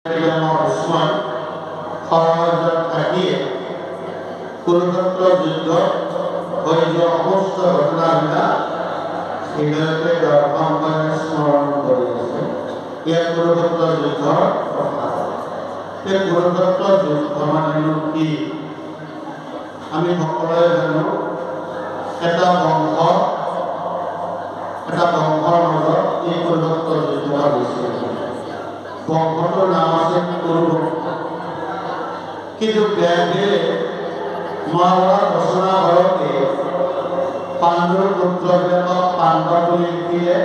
ওসমান খৰচত থাকিয়ে কুৰুক্ষেত্ৰ যুদ্ধ হৈ যোৱা সমস্ত ঘটনাবিলাক হৃদয়তে দৰ্শন কৰি স্মৰণ কৰি আছে। ইয়াত কুৰুক্ষেত্ৰ যুদ্ধৰ কথা। এই কুৰুক্ষেত্ৰ যুদ্ধ মানেনো কি? আমি সকলোৱে জানো এটা বংশৰ মাজত এই কুৰুক্ষেত্ৰ যুদ্ধ হৈছিল। বংশটোৰ নাম আছে কুৰুবংশ। কিন্তু ব্যাসে মহাভাৰত ৰচনা কৰোঁতে পাণ্ডুৰ পুত্ৰবিলাকক পাণ্ডৱ বুলি লিখিলে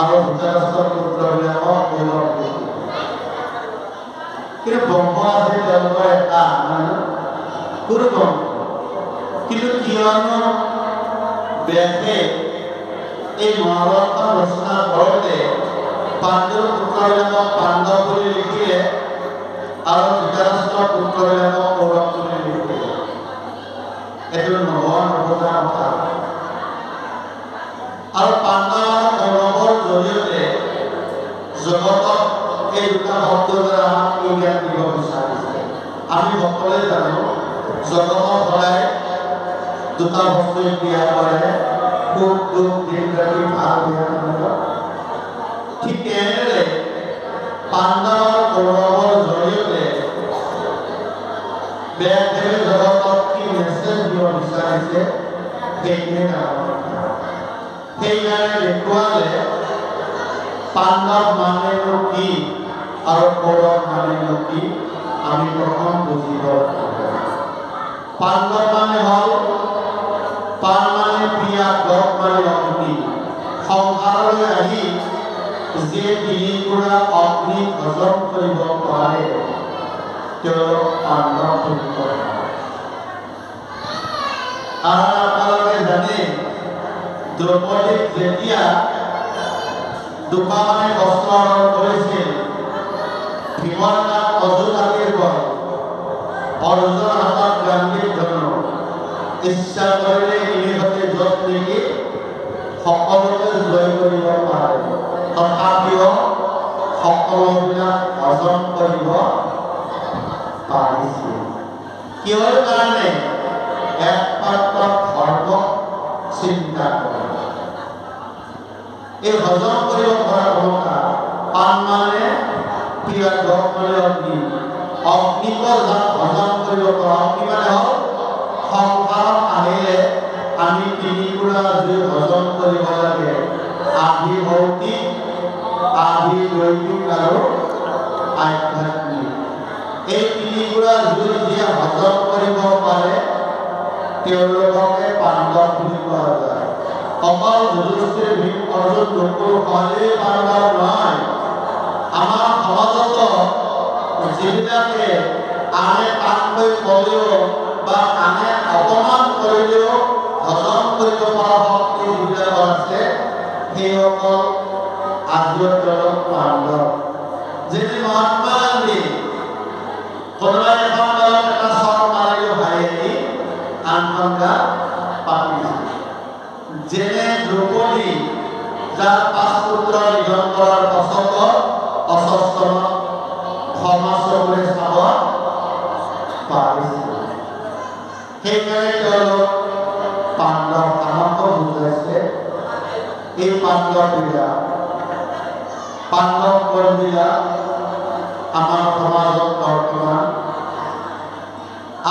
আৰু ধৃতৰাষ্ট্ৰৰ পুত্ৰবিলাকক কৌৰৱ বুলি লিখিলে। কিন্তু বংশ আছে তেওঁলোকৰ এটা কুৰুবংশ। কিন্তু কিয়নো ব্যাসে এই মহাভাৰতখন ৰচনা কৰোঁতে পাণ্ডুৰ পুত্ৰবিলাকক পাণ্ডৱ বুলি লিখিলে আৰু ধৃতৰাষ্ট্ৰৰ পুত্ৰবিলাকক কৌৰৱ বুলি লিখিলে? এইটো নভজা কথা। আৰু পাণ্ডৱ আৰু কৌৰৱৰ জৰিয়তে জগতক এই দুটা শব্দৰ দ্বাৰা আমাক কি জ্ঞান দিব বিচাৰিছে? আমি সকলোৱে জানো জগতক সদায় দুটা বস্তুৱে ক্ৰিয়া কৰে, সুখ দুখ, দিন ৰাতি, ভাল বেয়া। ঠিক তেনেদৰে পাণ্ডৱ আৰু কৌৰৱৰ জৰিয়তে ব্যাসদেৱে জগতক কি মেছেজ দিব বিচাৰিছে সেইখিনি সেইকাৰণে দেখুৱালে পাণ্ডৱ মানেনো কি আৰু কৌৰৱ মানেনো কি আমি প্ৰথম বুজিব লাগিব। পাণ্ডৱ মানে হ'ল পাণ মানে প্ৰিয়া, গপ মানে অগ্নি। সংসাৰলৈ আহি যে তিনিপুৰা অগ্নি হজম কৰিব পাৰে তেওঁলোক পাণ্ডৱ বুলি কয়। আৰু আপোনালোকে জানে দ্ৰৌপদীক যেতিয়া দুপামানে বস্ত্ৰ হৰণ কৰিছিল, ভীমৰ নাম অজুহাতীৰ গল, অৰ্জুনৰ হাতত গান্ধীৰ ধনু। ইচ্ছা কৰিলে নিমিষতে য'ত নেকি সকলোকে জয় কৰিব পাৰে, তথাপিও সকলোবিলাক হজম কৰিব পাৰিছিল। কিহৰ কাৰণে? একমাত্ৰ ধৰ্মক চিন্তা কৰে। এই হজম কৰিব পৰা ক্ষমতা। পাণ মানে প্ৰিয়, গপ মানে অগ্নি। অগ্নিকৰ যাক হজম কৰিব পৰা, অগ্নি মানে হ'ল সংসাৰত আহিলে আমি তিনিপুৰা জুই হজম কৰিব লাগে। আদি ভৌতিক, আদি দৈবিক আৰু আধ্যাত্মিক। এই তিনিপুৰা জুই যিয়ে হজম কৰিব পাৰে তেওঁলোককে পাণ্ডৱ বুলি কোৱা যায়। অকল যুধিষ্ঠিৰ, ভীম, অৰ্জুন, নকুল, সহদেৱ পাণ্ডৱ নহয়। আমাৰ সমাজতো যিবিলাকে আনে টানকৈ ক'লেও বা আনে অপমান কৰিলেও হজম কৰিব পৰা শক্তি যিবিলাকৰ আছে সেইসকল আজিও তেওঁলোক পাণ্ডৱ। যেনে মহাত্মা গান্ধী কোনোবাই এখন গাঁৱত এটা চৰ মাৰিলেও হাঁহি আনখন গাঁও পাতিছিল। যেনে দ্ৰৌপদী যাৰ 5 পুত্ৰ নিধন কৰাৰ পাছতো অস্বস্থনত ক্ষমা চকুৰে চাব পাৰিছিল। সেইকাৰণে তেওঁলোক পাণ্ডৱ। আমাকো বুজাইছে এই পাণ্ডৱবিলাক, পাণ্ডৱ বনবিলাক আমাৰ সমাজত বৰ্তমান।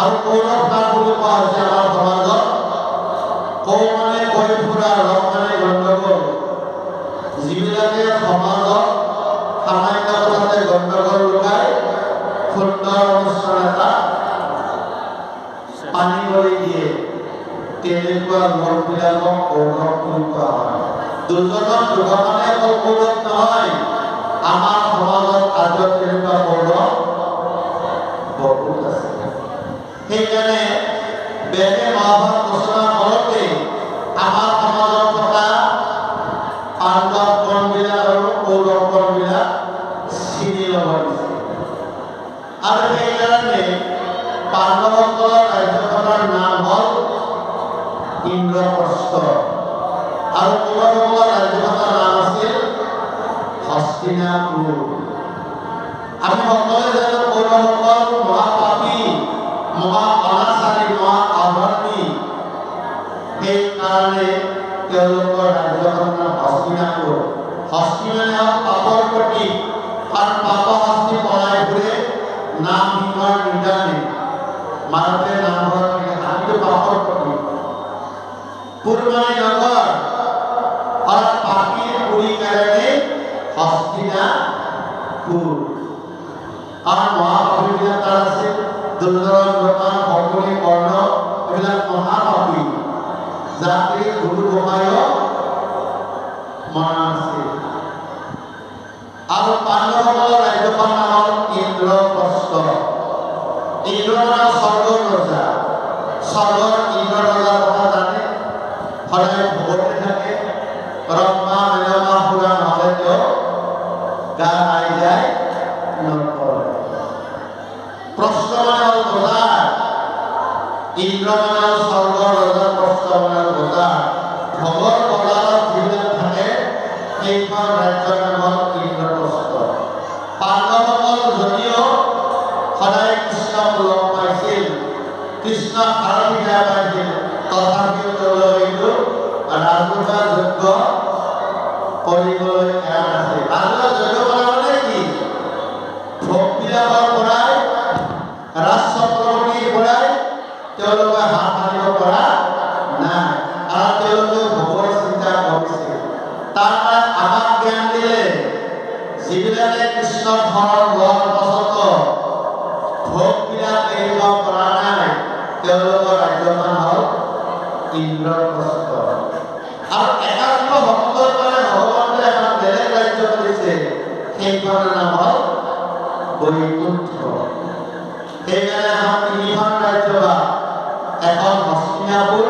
আৰু কৌৰৱ নাম বুলি কোৱা হৈছে আমাৰ সমাজত। কৌ মানে কৈ ফুৰা, ৰৱ মানে গণ্ডগোল। যিবিলাকে সমাজত সামান্য কথাতে গণ্ডগোল লগাই সুন্দৰ অনুষ্ঠান এটা পানী কৰি দিয়ে, তেনেকুৱা লোকবিলাকক কৌৰৱ বুলি কোৱা হয়। দুজনৰ দুজনে অকল কৌৰৱ নহয়, আমাৰ সমাজত আজিও তেনেকুৱা কৌৰৱ বহুত আছে। সেইকাৰণে ব্যাসে মহাভাৰত ৰচনা কৰোঁতে আমাৰ সমাজত থকা পাণ্ডৱ গণবিলাক আৰু কৌৰৱ গণবিলাক চিনি ল'ব দিছে। আৰু সেইকাৰণে পাণ্ডৱসকলৰ ৰাজ্যখনৰ নাম হ'ল ইন্দ্ৰপ্ৰস্থ আৰু কৌৰৱসকলৰ ৰাজ্যখনৰ নাম আছিল হস্তিনাপুৰ। আমি সকলোৱে জানো কৌৰৱসকল মহাপাপী, মহা অনাচাৰী, মহা অধৰ্মী। সেইকাৰণে তেওঁলোকৰ ৰাজ্যখনৰ নাম হস্তিনাপুৰ। হস্তি মানে হ'ল পাপৰ প্ৰতীক, আৰু পাপ হস্তি পলাই ফুৰে নাম সিংহৰ নিদানে। মানৱে নামঘৰ আমিতো পাপৰ প্ৰতীক। পুৰ মানে নগৰ, আৰু পাপীৰ পুৰী কাৰণে হস্তিনাপুৰ। আৰু মহাপাপীবিলাক তাত আছে দুৰ্যোধন, গোপাল, শকুনি, কৰ্ণ, এইবিলাক মহাপাপী, যাতে গুৰু গোসাঁইও মনা আছিল। আৰু পাণ্ডৱসকলৰ ৰাজ্যখন নাম হ'ল ইন্দ্ৰপ্ৰস্থ। ইন্দ্ৰ মানে স্বৰ্গৰ ৰজা। স্বৰ্গৰ ইন্দ্ৰ ৰজাৰ কথা জানে, সদায় ভোগতে থাকে। ৰম্ভা মেনকা পুৰা নহ'লে তেওঁ গা আই যায় নৰকলৈ। প্ৰস্থ মানে হ'ল বজাৰ। ইন্দ্ৰ মানে হ'ল স্বৰ্গৰ ৰজা, প্ৰস্থ মানে হ'ল বজাৰ। ভোগৰ বজাৰত যিবিলাক থাকে সেইখন ৰাজ্যৰ নাম হ'ল ইন্দ্ৰপ্ৰস্থ। পাণ্ডৱসকল যদিও সদায় কৃষ্ণক লগ পাইছিল, কৃষ্ণক সাৰথিকা পাইছিল, তথাপিও তেওঁলোকে কিন্তু ৰাজহুৱা যজ্ঞ কৰিবলৈ এৰা নাছিল। ৰাজহুৱা যজ্ঞ কৰা মানে কি? ভোগবিলাকৰ পৰাই, ৰাজ চক্ৰৱৰ্তীৰ পৰাই তেওঁলোকে হাত সাৰিব পৰা নাই, আৰু তেওঁলোকে ভোগৰ চিন্তা কৰিছিল। তাৰপৰা আমাক জ্ঞান দিলে, যিবিলাকে কৃষ্ণৰ শৰণ লোৱাৰ পাছতো ভোগবিলাক এৰিব পৰা নাই, তেওঁলোকৰ ৰাজ্যখন হ'ল ইন্দ্ৰপ্ৰস্থ। আৰু একান্ত ভক্তৰ কাৰণে ভগৱানে এখন বেলেগ ৰাজ্য দিছে, সেইখনৰ নাম হ'ল বৈকুণ্ঠ। সেইকাৰণে এখন তিনিখন ৰাজ্য, এখন হস্তিনাপুৰ,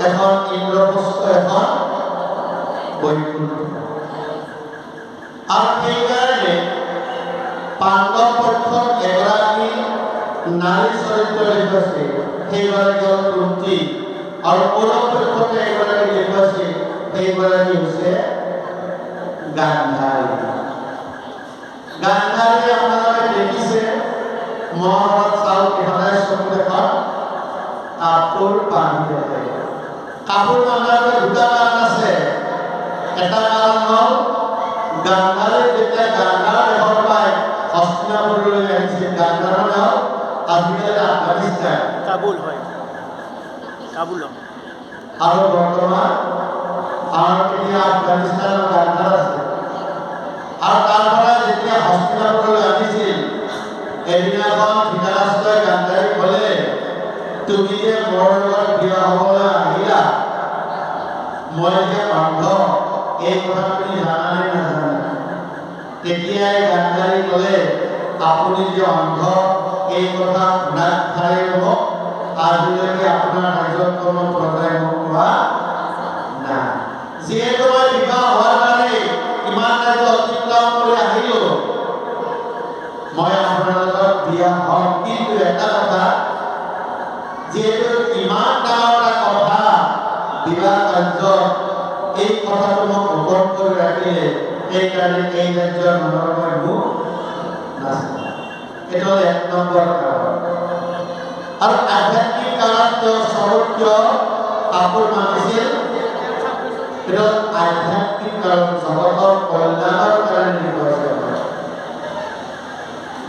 এখন ইন্দ্ৰপ্ৰস্থ, এখন বৈকুণ্ঠ। আৰু সেইকাৰণে পাণ্ডৱ পক্ষত এগৰাকী নাৰী চৰিত্ৰ দেখুৱাইছে, সেইগৰাকী হ'ল কুন্তী। আৰু কৌৰৱ পক্ষতে এগৰাকী দেখুৱাইছে, সেইগৰাকী হৈছে গান্ধাৰী। গান্ধাৰী আপোনালোকে দেখিছে মহাভাৰত চাউল সদায় চকুত এখন কাপোৰ বান্ধি থাকে। কাপোৰ বান্ধাৰ দুটা কাৰণ আছে। এটা কাৰণ হ'ল গান্ধাৰী যেতিয়া গান্ধাৰ দেশৰ পৰাই হস্তিনাপুৰলৈ আহিছিল, গান্ধাৰ মানে হ'ল আজিকালি আফগানিস্তান, কাবুল হয়, কাবুল। আৰু বৰ্তমান আমাৰ এতিয়া আফগানিস্তানৰ গান্ধাৰ আছে। আৰু তাৰ পৰা যেতিয়া হস্তিনাপুৰলৈ আহিছিল, এদিনাখন ধৃতৰাষ্ট্ৰই গান্ধাৰীক ক'লে, তুমি যে মোৰ লগত বিয়া হ'বলৈ আহিলা, মই যে অন্ধ, এই কথা তুমি জানানে নাজানা? তেতিয়াই গান্ধাৰী ক'লে, আপুনি যে অন্ধ, এই কথা শুনাক্ষাৰে মোক আজিলৈকে আপোনাৰ ৰাজ্যত কোনো প্ৰজাই মোক কোৱা নাই। যিহেতু মই বিবাহ হোৱাৰ কাৰণে ইমান ৰাজ্য অতিক্ৰম কৰি আহিলো, মই আপোনাৰ লগত বিয়া হ'ম। কিন্তু এটা কথা, যিহেতু ইমান ডাঙৰ এটা কথা বিবাহ কাৰ্য, এই কথাটো মোক গোপন কৰি ৰাখিলে, সেইকাৰণে এই ৰাজ্যৰ মানুহৰ মই মুখ নাচাওঁ। এইটো হ'ল ১ নম্বৰ কাৰণ। আৰু আধ্যাত্মিক কাৰণত তেওঁ স্বৰ্গীয় কাপোৰ মানিছিল, এইটো আধ্যাত্মিক কাৰণ, জগতৰ কল্যাণৰ কাৰণে দেখুৱাইছে।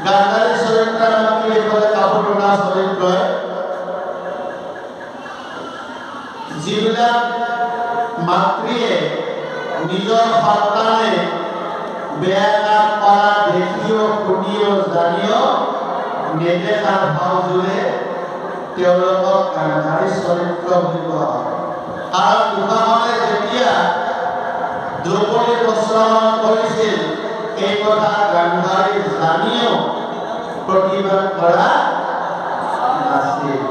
গান্ধাৰী চৰিত্ৰৰ নাম কি দেখুৱালে? কাপোৰ বনোৱা চৰিত্ৰই যিবিলাক মাতৃয়ে নিজৰ সন্তানে বেয়া কাম কৰা দেখিও, শুনিও, জানিও নেদেখাৰ ভাও জোৰে তেওঁলোকক গান্ধাৰী চৰিত্ৰ বুলি কোৱা হয়। কাৰণ দুঃশাসনে যেতিয়া দ্ৰৌপদীৰ বস্ত্ৰহৰণ কৰিছিল, এই কথা গান্ধাৰী জানিও প্ৰতিবাদ কৰা নাছিল।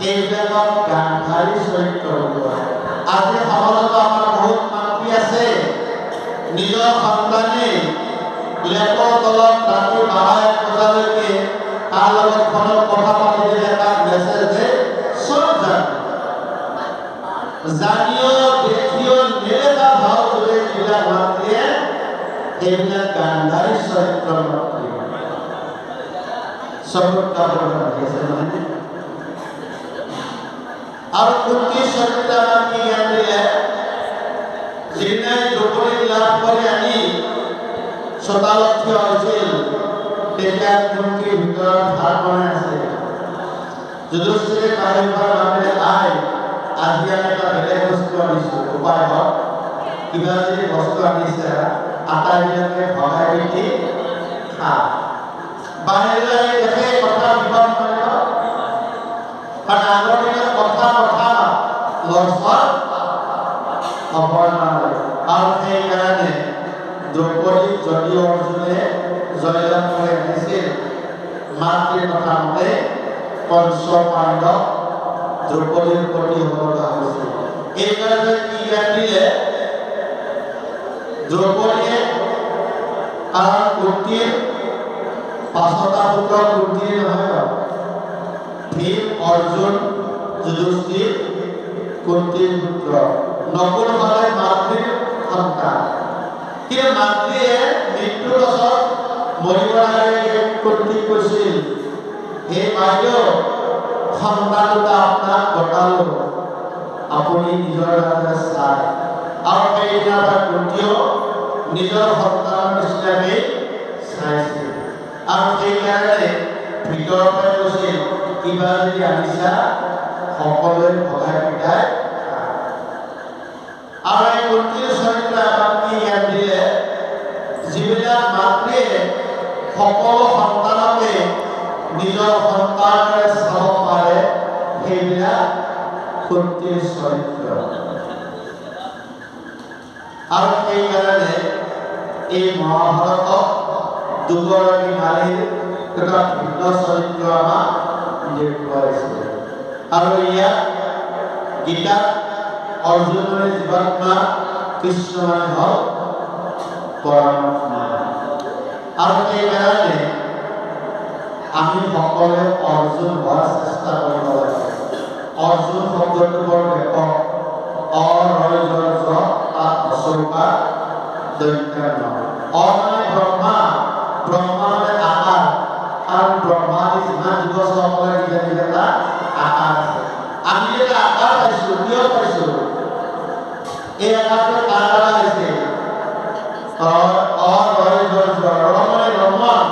এইবিলাকক গান্ধাৰী চৰিত্ৰ বুলি কোৱা হয়। আজি সমাজত আমাৰ বহুত মাতৃ আছে, নিজৰ সন্তানে লেপৰ তলত ৰাতি ১২-১ বজালৈকে তাৰ লগত ফোনত কথা পাতি দিলে, তাক মেছেজ দিয়ে, চব জানিও দেখিও নেদেখা ভাও জোৰে যিবিলাক মাতৃয়ে, সেইবিলাক গান্ধাৰী চৰিত্ৰ চকুত কাপোৰ বান্ধি আছে নহয় আৰু কুন্তি চৰিত্ৰ আমাক কি জ্ঞান দিলে যিদিনাই দ্ৰৌপদীক লাভ কৰি আনি চোতালত থিয় হৈছিল তেতিয়া কুন্তিৰ ভিতৰত ভাত বনাই আছে যুধিষ্ঠিৰে বাহিৰৰ পৰা মাতিলে আই আজি আমি এটা বেলেগ বস্তু আনিছোঁ উপায় হওক কিবা যদি বস্তু আনিছে আটাইবিলাকে ভগাই দি খা বাহিৰলৈ দেখে কথা বিবাদ কৰিব কাৰণ আগৰ দিনত কথা লৰচৰ হ'ব নোৱাৰে আৰু সেইকাৰণে দ্ৰৌপদীক যদি অৰ্জুনে জয়লাভ কৰি আনিছিল মাতৃৰ কথা মতে পঞ্চ পাণ্ডৱ দ্ৰৌপদীৰ প্ৰতি হ'বলগা হৈছিল এইকাৰণে কি জ্ঞান দিলে দ্ৰৌপদীয়ে কাৰণ কুন্তিৰ পাঁচটা পুত্ৰ কুন্তিৰ নহয় ভীম অৰ্জুন যুধিষ্ঠিৰ কুন্তিৰ পুত্ৰ নকুল হ'লে মাতৃৰ সন্তান কিন্তু মাতৃয়ে মৃত্যুৰ পাছত মৰিবৰ আগে কুন্তিক কৈছিল হে বাইদেউ সন্তান দুটা আপোনাক গতালো আপুনি নিজৰ ৰাজে চাই আৰু সেইদিনাৰ পৰা কুন্তিও নিজৰ সন্তানৰ নিচিনাকে চাইছিল আৰু সেইকাৰণে ভিতৰৰ পৰা কৈছিল কিবা যদি আনিছা সকলোৱে ভগাই পিটাই আৰু এই কুন্তিৰ চৰিত্ৰ আমাক কি জ্ঞান দিলে যিবিলাক মাতৃয়ে সকলো সন্তানকে নিজৰ সন্তানৰে চাব পাৰে সেইবিলাক কুন্তিৰ চৰিত্ৰ আৰু সেইকাৰণে এই মহাভাৰতক দুগৰাকী নাৰীৰ এটা ভিন্ন চৰিত্ৰ আমাক দেখুৱাইছে আৰু ইয়াত গীতাত অৰ্জুনৰে জীৱাত্মা কৃষ্ণ মানে হ'ল পৰমাত্মা আৰু সেইকাৰণে আমি সকলোৱে অৰ্জুন হোৱাৰ চেষ্টা কৰিব লাগে অৰ্জুন শব্দটো বৰ ব্যাপক অচৌকা দৈত্যান্ন মানে ব্ৰহ্মা মানে আকাৰ আৰু ব্ৰহ্মাদি যিমান জীৱসকলে নিজে নিজে এটা আকাৰ আছে আমি এটা আকাৰ পাইছোঁ কিয় পাইছোঁ এই আকাৰটো কাৰ দ্বাৰা হৈছে মানে ৰমণ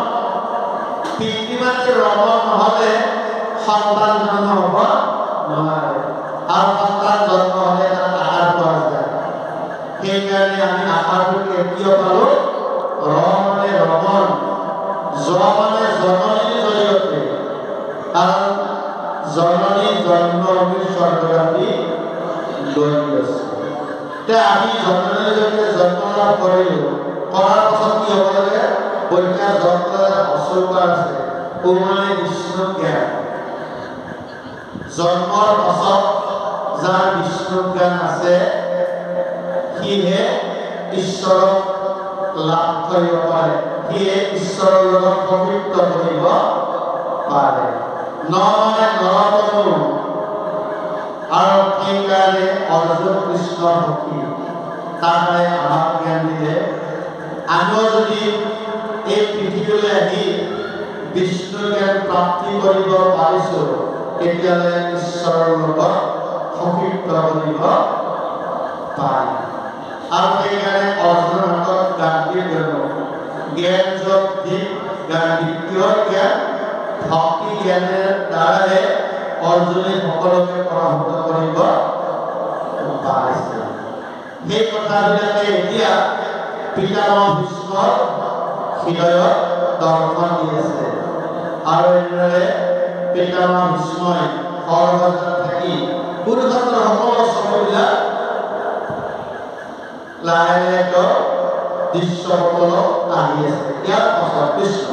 পিতৃমাতৃ ৰমণ নহ'লে সন্তান জন্ম হ'ব নোৱাৰে আৰু সন্তান জন্ম হ'লে তাত আকাৰ পোৱা যায় সেইকাৰণে আমি আকাৰটো কিয় পালোঁ মানে ৰমণ মানে জননীৰ জৰিয়তে কাৰণ জননী জন্ম স্বৰ্গৰাপী লৈ গৈছে আমি জননীৰ জৰিয়তে জন্ম লাভ কৰিলোঁ কৰাৰ পাছত কি হ'ব লাগে পৰীক্ষা জন্মৰ অচৌকা আছে মানে বিষ্ণু জ্ঞান জন্মৰ পাছত যাৰ বিষ্ণু জ্ঞান আছে সিহে ঈশ্বৰক লাভ কৰিব পাৰে সিয়ে ঈশ্বৰৰ লগত পবিত্ৰ কৰিব পাৰে মানে নৰতনু আৰু সেইকাৰণে অৰ্জুন কৃষ্ণ ভক্তি তাৰে আমাক জ্ঞান দিলে আমিও যদি এই পৃথিৱীলৈ আহি বিষ্ণু জ্ঞান প্ৰাপ্তি কৰিব পাৰিছোঁ তেতিয়াহ'লে ঈশ্বৰৰ লগত সপৃক্ত কৰিব পাৰিম আৰু সেইকাৰণে অৰ্জুনৰ হাতত গান্ধীৰ জ্ঞান যোগ দ্বিতীয় জ্ঞান ভক্তি জ্ঞানৰ দ্বাৰাই অৰ্জুনে সকলোকে পৰাভূত কৰিব পাৰিছে সেই কথাবিলাকে এতিয়া পিতামহ ভীষ্মৰ হৃদয়ত দৰ্শন দি আছে আৰু এনেদৰে পিতামহ ভীষ্মই সৰ্বজা থাকি কুৰুক্ষেত্ৰৰ সকলো চকুবিলাক লাহে লাহে দৃশ্যসকলক আহি আছে ইয়াৰ পাছত কৃষ্ণ